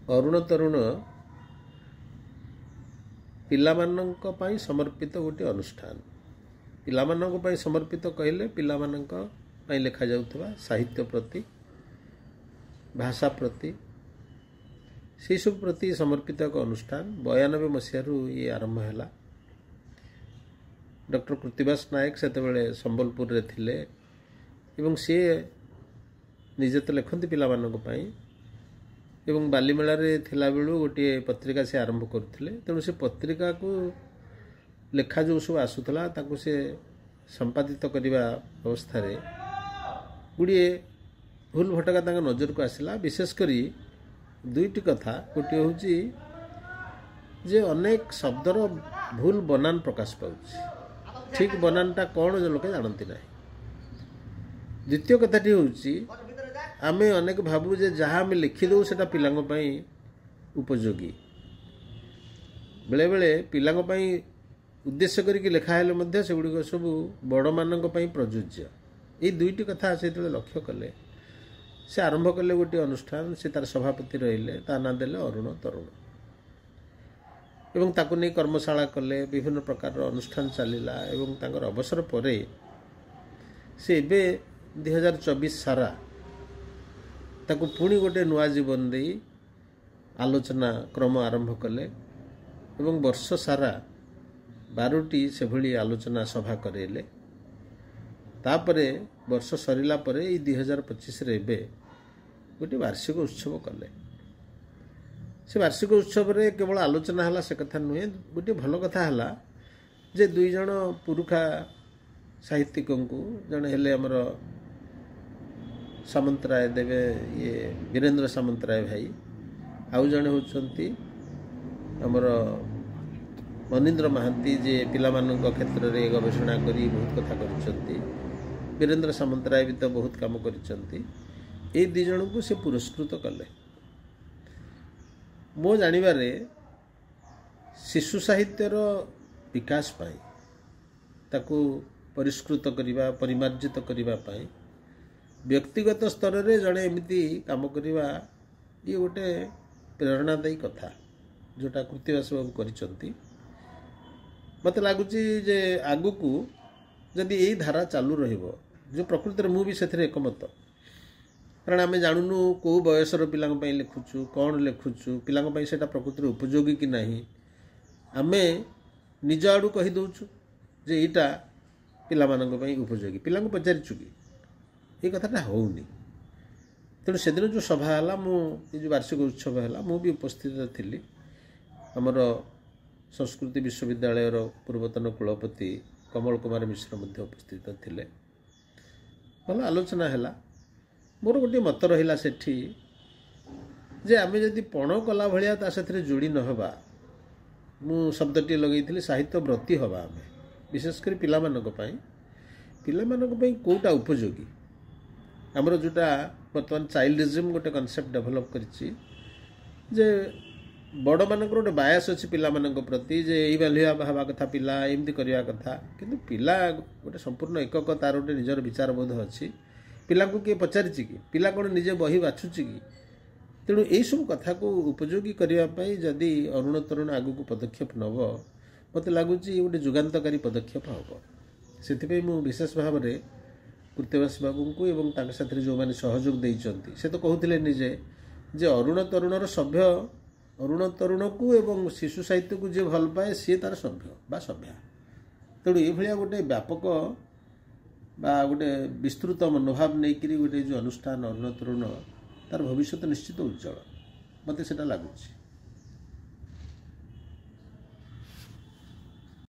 अरुण तरुण पिलामानंक पई समर्पित गोटे अनुष्ठान। पिलामानंक पई समर्पित कहले पिलामानंक पई लेखा जाउथबा साहित्य प्रति भाषा प्रति से सब प्रति समर्पित एक अनुष्ठान 92 मसीह ये आरंभ है। डॉक्टर कृतिवास नायक से संबलपुर रे थिले एवं सी निजे तो लिखती पाई एवं बालीमेला थिला बेलू गोटे पत्रिका से आरंभ करते तेणु से पत्रिका को लेखा जो सब आसूला ताकू से संपादित करने अवस्था गुड़े भूल भटका नजर को आसला। विशेषकर दुईटी कथा गोटे हूँ जे अनेक शब्दर भूल बनान प्रकाश पाऊँ ठीक बनानटा कौन जो लोक जानती ना। द्वितीय कथाटी हूँ आमे अनेक भावु जे जहाँ आम लिखिदे से पिलांग पई उपयोगी बेले बेले पिलांग पई उद्देश्य करके लेखा हेले मध्य से गुड़िक सब बड़ मानक पई प्रযোज्य। ये दुईटी कथा से लक्ष्य कले से आरंभ कले गोटे अनुष्ठान से तार सभापति रहिले ता ना देले अरुण तरुण एवं ताकू नहीं कर्मशाला कले विभिन्न प्रकार अनुष्ठान चलला एवं तांकर अवसर परे से एबे 2024 सारा ताकू पुणी गोटे नुआ जीवन दे आलोचना क्रम आरंभ कले एवं वर्ष सारा 12टी से भली आलोचना सभा करेले। तापरे वर्ष सरिला परे 2025 रे एबे गोटे वार्षिक उत्सव कले। से वार्षिक उत्सव रे केवल आलोचना हला से कथा नुहे गोटे भल कथा हला जे दुई जण पुरुखा साहित्यिक को जड़े हेले हमर सामंतराय देवे ये वीरेंद्र सामंतराय भाई आउ जड़े होती हमर मनीन्द्र महांती जे पिलामानंक क्षेत्र में गवेषणा करी बहुत कथा कर वीरेंद्र सामंतराय भी तो बहुत काम कर दी जन को से पुरस्कृत कले। मो जानिबारे शिशु साहित्यर विकास पाई ताकू परिष्कृत करिबा परिमार्जित करिबा पाई व्यक्तिगत स्तर रे जड़े एमती काम करिबा ये गोटे प्रेरणादायी कथा जोटा कृतिवास बाबू करिसंती। मत लगुच जे आगु को जदि यही धारा चालू रहिबो जो प्रकृति में मुझे से एकमत कारण आम जानूनु कौ बयसर पिला लिखुचु कौन लिखुचु पिला प्रकृति में उपयोगी कि नहीं आम निज आड़ू कहीदे जे यहाँ पिला उपयोगी पिला पचारिचु कि ये कथाटा होनी। तेणु से दिन जो सभा है मुझे जो वार्षिक उत्सव है मुझे उपस्थित थी आमर संस्कृति विश्वविद्यालय पूर्वतन कुलपति कमल कुमार मिश्र मध्य उपस्थित थिले। भल आलोचना है मोर गोटे मत रहा सेठी जे आमे जदि पण कला भलिया ता साथे जोड़ी न हबा मु शब्दटी लगेइथिली साहित्य व्रती हबा आमे विशेषकर पिला मानक पई कोटा उपयोगी हमर जोटा बर्तमान चाइल्डिज्म गोटे कॉन्सेप्ट डेवलप करिछि जे बड़ मानक गोटे बायस अच्छी पिला मानक प्रति जे एई बालिया हवा कथा पिला एमती करिया कथा किंतु पिला गोटे संपूर्ण एकक तार गोटे निजर विचार बोध अच्छी पिला को किए पचारिछि कि पिला कौन निजे बही बाछुछि कि तेणु यही सब कथा को उपयोगी करने जदि अरुण तरुण आगु को पदक्षेप नब मत लगुच गोटे जुगान्तकारी पदक्षेप हम से विशेष भाव में कृत्यवास बाबू को एवं ताके साथरे जो माने सहयोग देइचंती से तो कहते निजे जे अरुण तरुणर सभ्य अरुण तरुण को एवं शिशु साहित्य को जे भल पाए सी तार सभ्य बा सभ्या तेणु ये गोटे व्यापक बा गोटे विस्तृत मनोभाव नहीं गोटे जो अनुष्ठान अरुण तरुण तार भविष्य निश्चित उज्जवल मत से लगुच।